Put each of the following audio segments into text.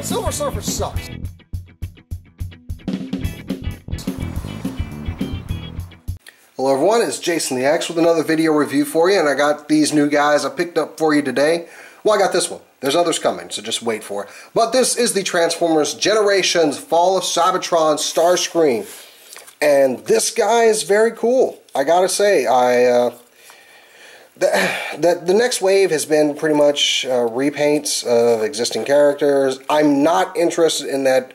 on, Silver Surfer sucks. Hello everyone, it's Jason the X with another video review for you, and I got these new guys I picked up for you today. Well, I got this one. There's others coming, so just wait for it. But this is the Transformers Generations Fall of Cybertron Starscream. And this guy is very cool. I gotta say, the next wave has been pretty much repaints of existing characters. I'm not interested in that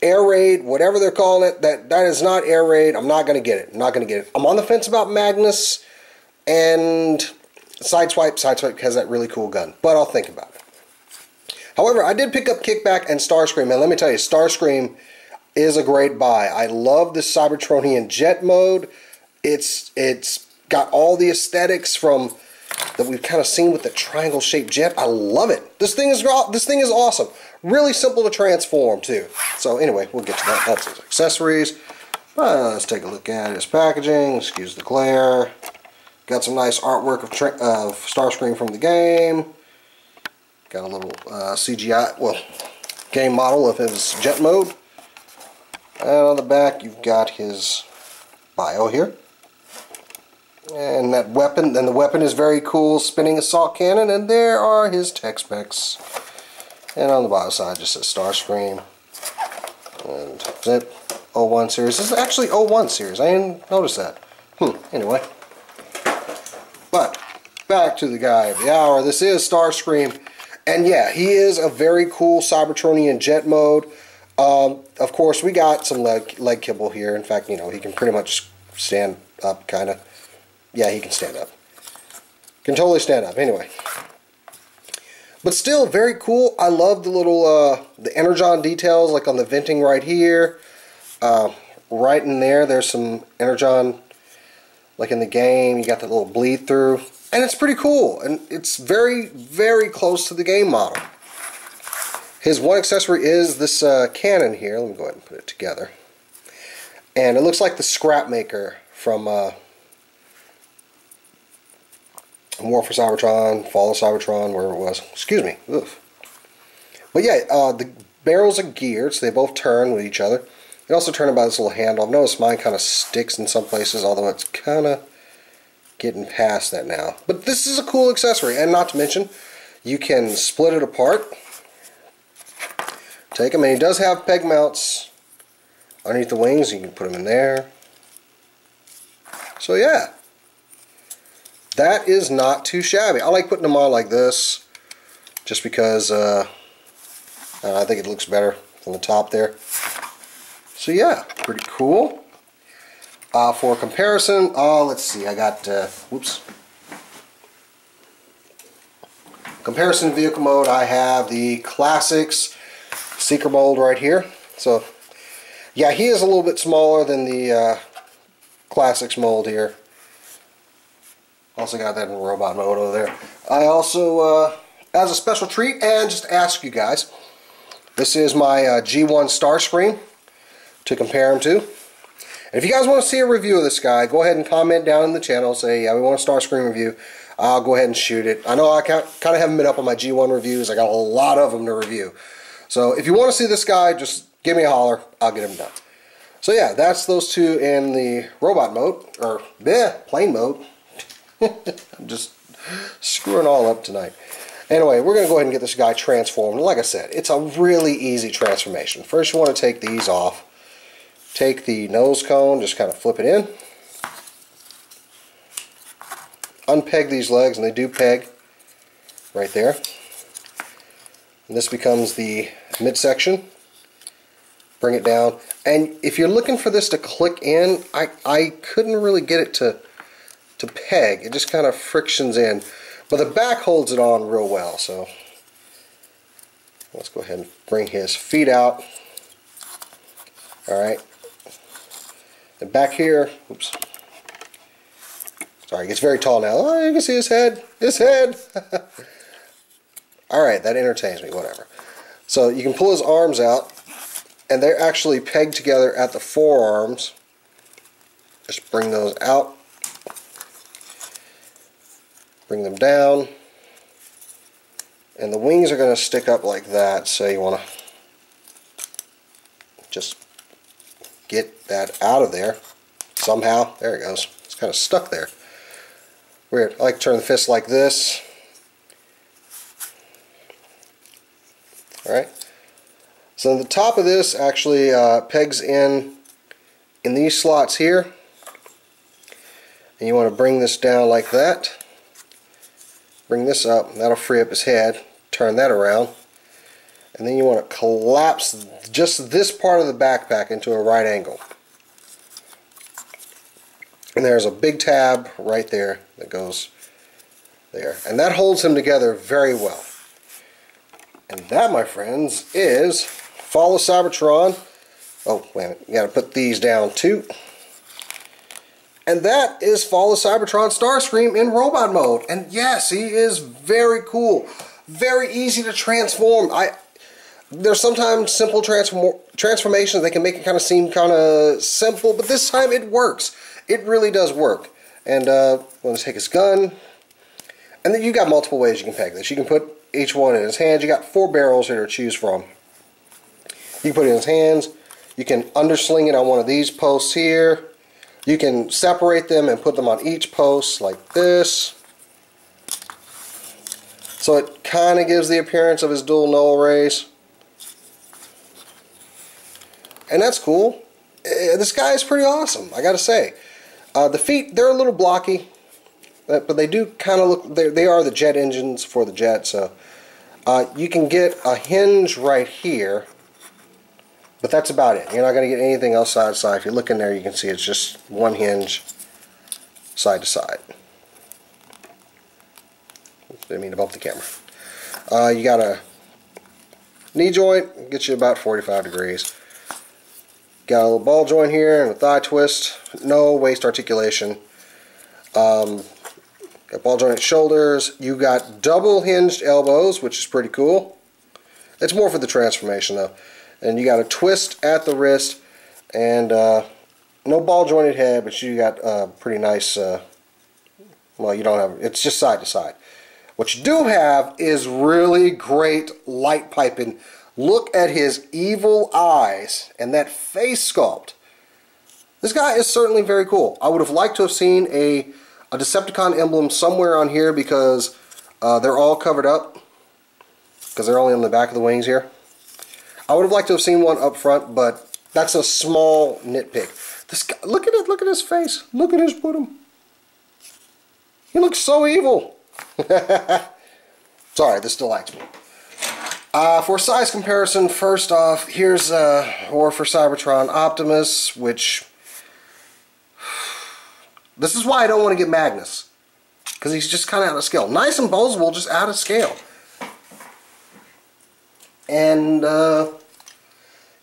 air raid, whatever they're calling it. That is not air raid. I'm not going to get it. I'm not going to get it. I'm on the fence about Magnus and Sideswipe. Sideswipe has that really cool gun, but I'll think about it. However, I did pick up Kickback and Starscream, and let me tell you, Starscream is a great buy. I love this Cybertronian jet mode. It's got all the aesthetics from that we've kind of seen with the triangle-shaped jet. I love it. This thing is awesome. Really simple to transform too. So anyway, we'll get to that. That's his accessories. Let's take a look at his packaging. Excuse the glare. Got some nice artwork of Starscream from the game. Got a little CGI, well, game model of his jet mode. And on the back, you've got his bio here. And that weapon, and the weapon is very cool, spinning assault cannon, and there are his tech specs. And on the bottom side just says Starscream. And zip, 01 series. This is actually 01 series. I didn't notice that. Anyway. But, back to the guy of the hour. This is Starscream. And yeah, he is a very cool Cybertronian jet mode. Of course, we got some leg kibble here. In fact, you know, he can pretty much stand up, kind of. Yeah, he can stand up. Can totally stand up. Anyway. But still, very cool. I love the little, the Energon details, like on the venting right here. Right in there, there's some Energon, like in the game. You got that little bleed through. And it's pretty cool. And it's very, very close to the game model. His one accessory is this cannon here. Let me go ahead and put it together. And it looks like the Scrap Maker from War for Cybertron, Fall of Cybertron, wherever it was. Excuse me. Oof. But yeah, the barrels are geared, so they both turn with each other. They also turn by this little handle. I've noticed mine kind of sticks in some places, although it's kind of getting past that now. But this is a cool accessory, and not to mention, you can split it apart. Take them, and he does have peg mounts underneath the wings. You can put them in there. So yeah. That is not too shabby. I like putting them on like this just because I think it looks better from the top there. So yeah, pretty cool. For comparison, let's see, I got, whoops. Comparison vehicle mode, I have the Classics Seeker mold right here. So yeah, he is a little bit smaller than the Classics mold here. Also got that in robot mode over there. I also, as a special treat, and just to ask you guys, this is my G1 Starscream to compare him to. And if you guys want to see a review of this guy, go ahead and comment down in the channel. Say, yeah, we want a Starscream review. I'll go ahead and shoot it. I know I kind of haven't been up on my G1 reviews. I got a lot of them to review. So if you want to see this guy, just give me a holler. I'll get him done. So yeah, that's those two in the robot mode, or plane mode. I'm just screwing all up tonight. Anyway, we're going to go ahead and get this guy transformed. Like I said, it's a really easy transformation. First, you want to take these off. Take the nose cone, just kind of flip it in. Unpeg these legs, and they do peg right there. And this becomes the midsection. Bring it down. And if you're looking for this to click in, I couldn't really get it to peg. It just kind of frictions in, but the back holds it on real well. So let's go ahead and bring his feet out. Alright, and back here, oops, sorry, it gets very tall now. Oh, you can see his head, Alright, that entertains me, whatever. So you can pull his arms out, and they're actually pegged together at the forearms. Just bring those out. Bring them down, And the wings are going to stick up like that, so you want to just get that out of there somehow. There it goes. It's kind of stuck there. Weird. I like to turn the fist like this. Alright. So the top of this actually pegs in these slots here. And you want to bring this down like that. Bring this up. That'll free up his head. Turn that around. And then you want to collapse just this part of the backpack into a right angle. And there's a big tab right there that goes there. And that holds him together very well. And that, my friends, is Fall of Cybertron. Oh, wait a minute. You got to put these down too. And that is Fall of Cybertron Starscream in robot mode. And yes, he is very cool. Very easy to transform. There's sometimes simple transformations that can make it kind of seem kind of simple, but this time it works. It really does work. And I'm going to take his gun. And then you got multiple ways you can peg this. You can put each one in his hands. You got 4 barrels here to choose from. You can put it in his hands. You can undersling it on one of these posts here. You can separate them and put them on each post like this. So it kind of gives the appearance of his dual null rays. And that's cool. This guy is pretty awesome, I gotta say. The feet, they're a little blocky, but they do kind of look, they are the jet engines for the jet, so you can get a hinge right here, but that's about it. You're not going to get anything else side to side. If you look in there, you can see it's just one hinge side to side. Didn't mean to bump the camera. You got a knee joint, gets you about 45 degrees. Got a little ball joint here and a thigh twist. No waist articulation. Got ball joint shoulders. You got double hinged elbows, which is pretty cool. It's more for the transformation though. And you got a twist at the wrist, and no ball jointed head, but you got a pretty nice. Well, you don't have. It's just side to side. What you do have is really great light piping. Look at his evil eyes and that face sculpt. This guy is certainly very cool. I would have liked to have seen a Decepticon emblem somewhere on here because they're all covered up because they're only on the back of the wings here. I would have liked to have seen one up front, but that's a small nitpick. This guy, look at it, look at his face. Look at his bottom. He looks so evil. Sorry, this delights me. For size comparison, first off, here's War for Cybertron Optimus, which... This is why I don't want to get Magnus. Because he's just kind of out of scale. Nice and posable, just out of scale. And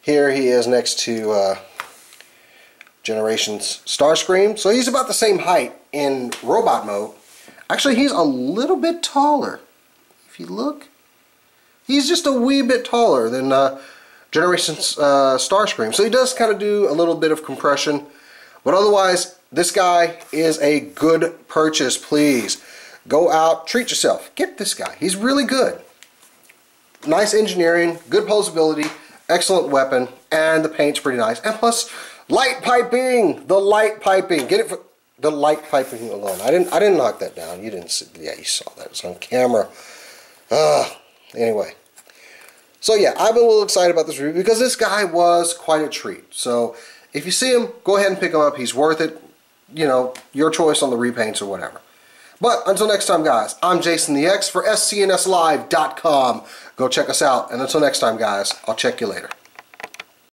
here he is next to Generations Starscream. So he's about the same height in robot mode. Actually, he's a little bit taller. If you look, he's just a wee bit taller than Generations Starscream. So he does kind of do a little bit of compression. But otherwise, this guy is a good purchase. Please go out, treat yourself. Get this guy. He's really good. Nice engineering, good posability, excellent weapon, and the paint's pretty nice. And plus, light piping. The light piping. Get it for the light piping alone. I didn't knock that down. You didn't see. Yeah, you saw that. It was on camera. Anyway. So yeah, I've been a little excited about this review because this guy was quite a treat. So if you see him, go ahead and pick him up. He's worth it. You know, your choice on the repaints or whatever. But until next time, guys, I'm Jason the X for SCNSLive.com. Go check us out. And until next time, guys, I'll check you later.